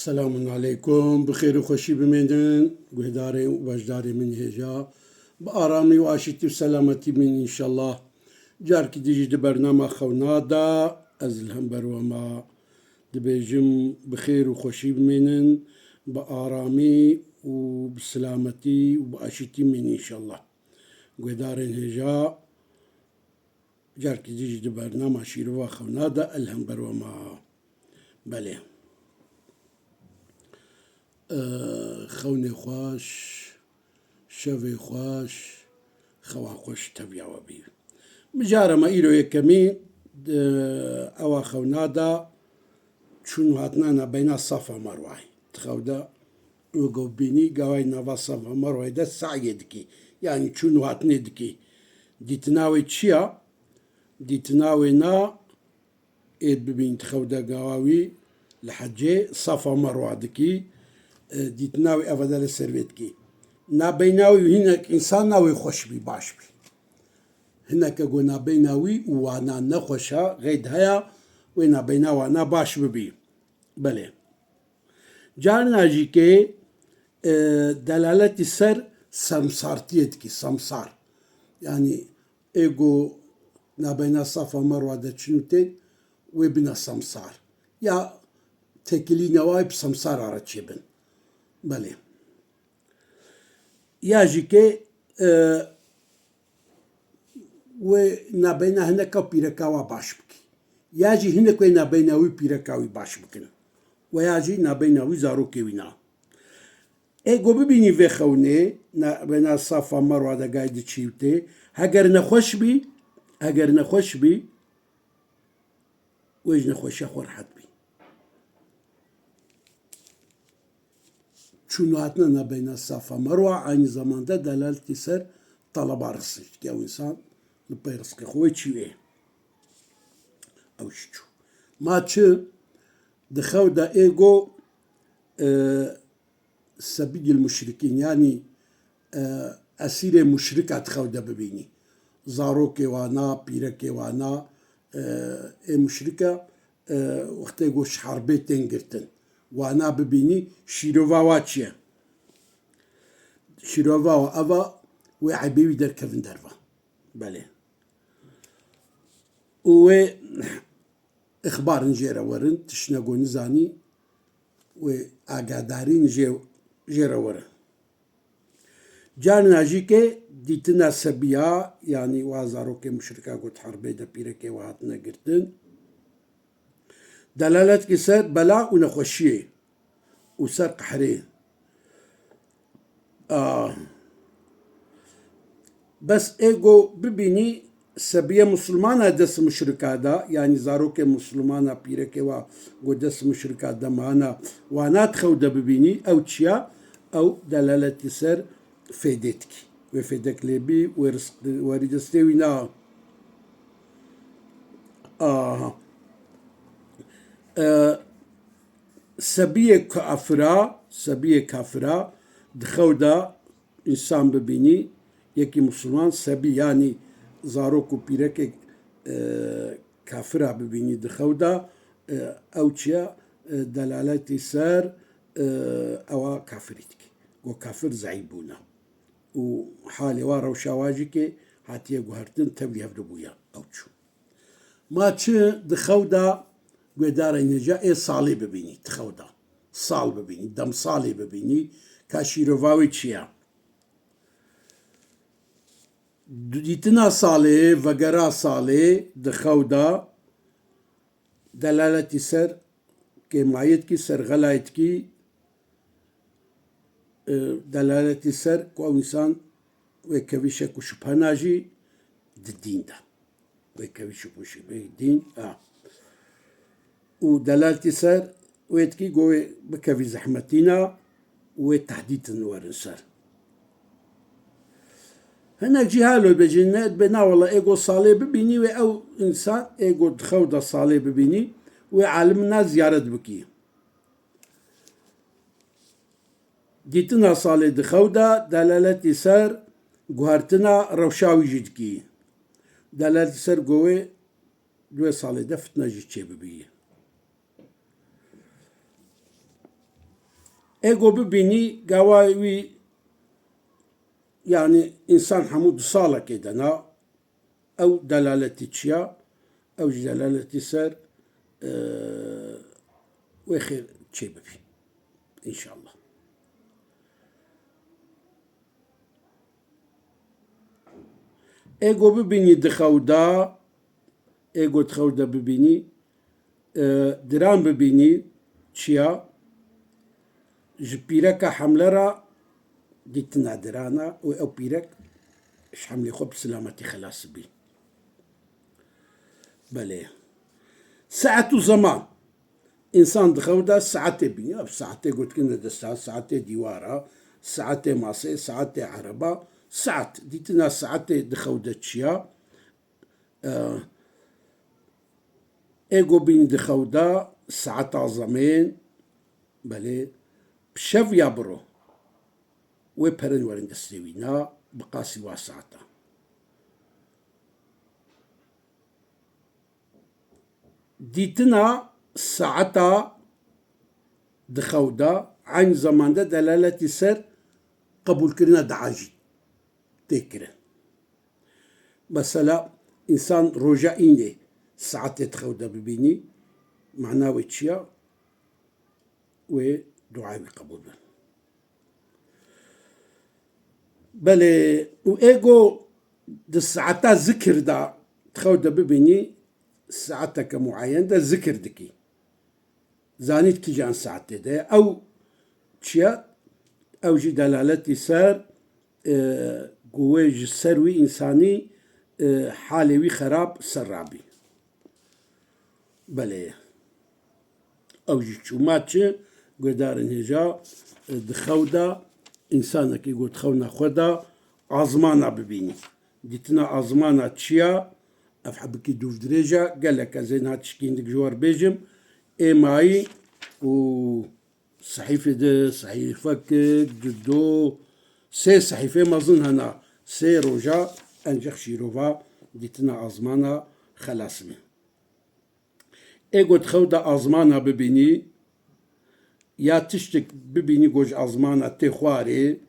السلام عليكم، بخير وخوشي بميدن وهداري وبجداري من هجا بآرامي وعاشتي وسلامتي من إن شاء الله. جارك ديجي دي برنامج خونادا أزلهم بروما دبيجم بخير وخوشي بمينن بآرامي وبسلامتي وبعاشتي من إن شاء الله. وهداري هجا جارك ديجي دي برنامج شيروا خونادا ألهم بروما بله. خوني خوش شوي خوش خوا خوش تبيا وبي مجارة ما إيرو يكمي أوا خونادا شنو هاتنا بين الصفا مروعي تخودا وقو بيني قواي نافا صفا مروعي دا سعي دكي يعني شنو هاتني دكي دي تناوي تشيا دي تناوي نا إيد ببين تخودا قواوي لحجي صفا مروع دكي دي تناوي أفضل السيرفيتكي نابيناوي هناك إنسان ناوي خوش بي باش بي هناك أقول نابيناوي وانا نخوشا غيد هيا وينا بينا وانا باش بي بله جارنا جيكي دلالة السر سمسارتيتكي سمسار يعني إيجو نابينا صفا مروة دا تشنوتين ويبنا سمسار يا تكلي نواي بسمسار على تشيبن بله ياجيكي ونابينا هناك بيركاوا باش بكي ياجي هناك نابيناوي بيركاوي باش بكن وياجي نابيناوي زاروكي وينا ايجو ببيني في خوني نابينا صافا مروة دا قايد تشيوتي هاجر نخوش بي ويج نخوش اخور حد بي شنو هاتنا بين الصفا مروة عين زمان ده دلالة سر طلب رزق يا إنسان لبي رزق خوي تشويه أو شو ما تشو دخو دا إيجو سبيل المشركين يعني أسير مشركة دخو دا ببيني زاروكي وانا بيركي وانا مشركة وقت إيجو شحربي تنقرتن وانا ببيني شيروفاواتشيا شيروفاوا أفا وعبيوي در كفن درفا بله و إخبار نجيرا ورن تشنقو نزاني و أقاداري نجيرا ورن جارنا جيكي ديتنا سبيا يعني وازاروكي مشركا قد حربي دا بيركي وهاتنا قرتن دلالة كسر بلاء ونخوشيه وسر قحريه بس ايجو ببيني سبيه مسلمانة دس مشركة دا يعني زاروك مسلمانة بيركي ودس مشركة دا معنا وانا تخودا ببيني او تشيا او دلالة كسر فيدتك وفيدك لبي وريدستيوينا سبيه كافرة دخودا إنسان ببيني يكي مسلمان سبي يعني زاروكو بيرك كافرة ببيني دخودا أو تشيا دلالة سار أو كافرتك وكافر زعيبونا وحالي وارا وشواجك هاتيه قهرتن تبلي هفدبويا أو تشو ما تشي دخودا قدار نجا صالي ببيني تخودا صال ببيني دم صالي ببيني كاشيروفاوي تشيا ديتنا صالي وقرا صالي دخودا دلالة سر كمايتكي سر غلايتكي دلالة سر كو إنسان ويكويشك وشبهناجي الدين ده ويكويشك وشبه الدين ودلالة سر ويتكي قوي بكفي زحمتنا وتحديد النور سر هناك جهالو بجنات بنا والله ايجو صالي ببيني او انسان ايجو دخودا صالي ببيني وعالمنا زيارة بكي جيتنا صالي دخودا دلالة سر قهرتنا روشاوي جدكي دلالة سر قوي دوي صالي دفتنا جيتشي ببيه ايجو ببيني قواوي يعني انسان حمود صالة كدنا او دلالة تشيا او دلالة سر وخير تشي ببي ان شاء الله. ايجو ببيني دخودا ايجو تخودا ببيني درام ببيني تشيا جبيرك حملرا ديتنا درانا او بيرك اش حملي خب سلامتي خلاص بي. بله ساعة زمان إنسان دخودا ساعتي بيني ساعتي قلت كنا دستا ساعتي ديوارا ساعتي ماسي ساعتي عربة ساعت ديتنا ساعتي دخودا تشيا ايجو بين دخودا ساعة زمان بله بشف يابرو وبرن ورن دستوينا بقاسي واسعتا ديتنا ساعتا دخودا عن زمان ده دلالة سر قبول كرنا دعاجي تكره مثلا إنسان رجاء إني ساعات تخودا ببيني معناه وتشيا ودعاء قبول بله وإيجو ده ساعتا ذكر دا تخودا ببيني ساعتك معين ده ذكر دكي زانيت كي جان ساعتي ده أو تشيا أو جي دلالتي سار قواج سروي إنساني حالوي خراب سرابي بله أو جي شوماتش قدارن هجا دخودا إنسانك يقول تخونا خدا عظمانا ببيني ديتنا عظمانا تشيا أفحبكي دوف دريجة قال لك زين هاتشكين دك جوار بيجم ماي و صحيفة ده صحيفة جدو سي صحيفة ما ظن هنا سي روجا أنجخ شيروفا ديتنا عظمانا خلاص من ايجو تخودا عظمانا ببيني يا تشتك ببيني جوج عظمانا تخواري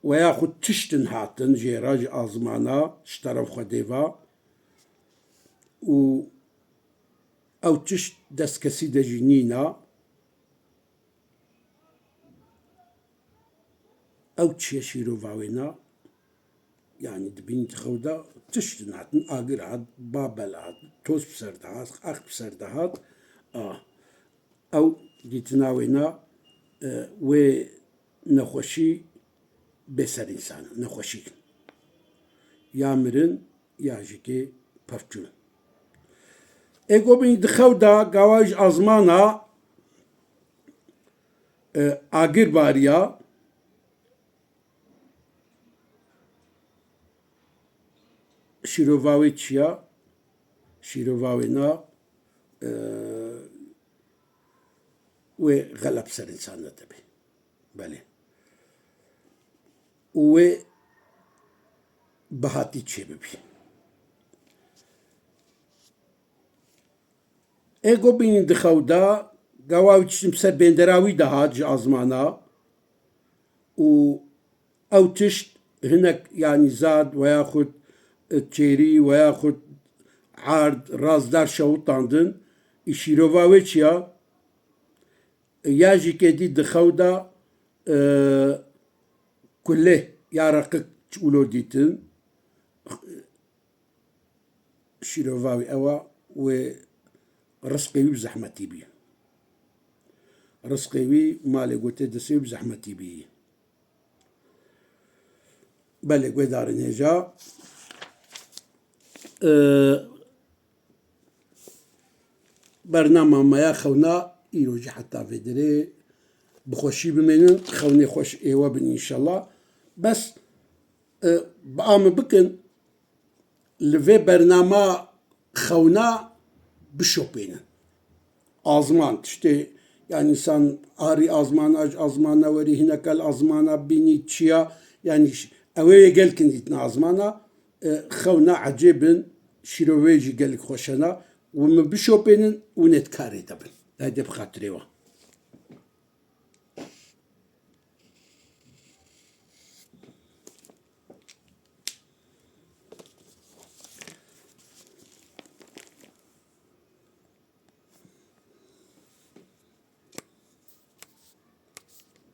وياخد تشتن هاتن جيراج عظمانا اشترف خديفا و أو تشت دس كسيدة جنينة أو تشيشيرو فاوينا يعني دبين تخودا تشتن هاتن آقر هات بابل هات توس بسردهات أخ بسردهات أو ديتناوينا ونخوشي بسر إنسان نخوشي يامرن ياجيكي بفجون ايجو بين دخودا قواج أزمانا آقر باريا شيروفاوي تشيا شيروفاوينا وغلب سر إنسان نتبه بله و بهاتي تشي ببي ايجو بين دخودا قواوي تشتم سر بندراوي دهات جي أزمانا و أو تشت هناك يعني زاد وياخد تشيري وياخد عارض رازدار شوطاندن يشيروفاوي تشيا ياجي كدي دخودا كله يارقك تقولو ديتن شيروفاوي أوا و رزقي بزحمتي بي رزقي مالي قلت دسي بزحمتي بي بله قدار نجا برنامج ما ياخونا يروج حتى في دري بخوشي بمنن خوني خوش ايوا بن ان شاء الله بس بقام بكن لفي برنامج خونا بشوبينا أزمان تشتي يعني إنسان آري أزمان أج أزمان وري هناك الأزمان بيني تشيا يعني أوي قال كنتنا أزمانا خونا عجيبا شيرويجي قال لك خوشنا وما بشوبين ونتكاري طبعا هذا بخاطري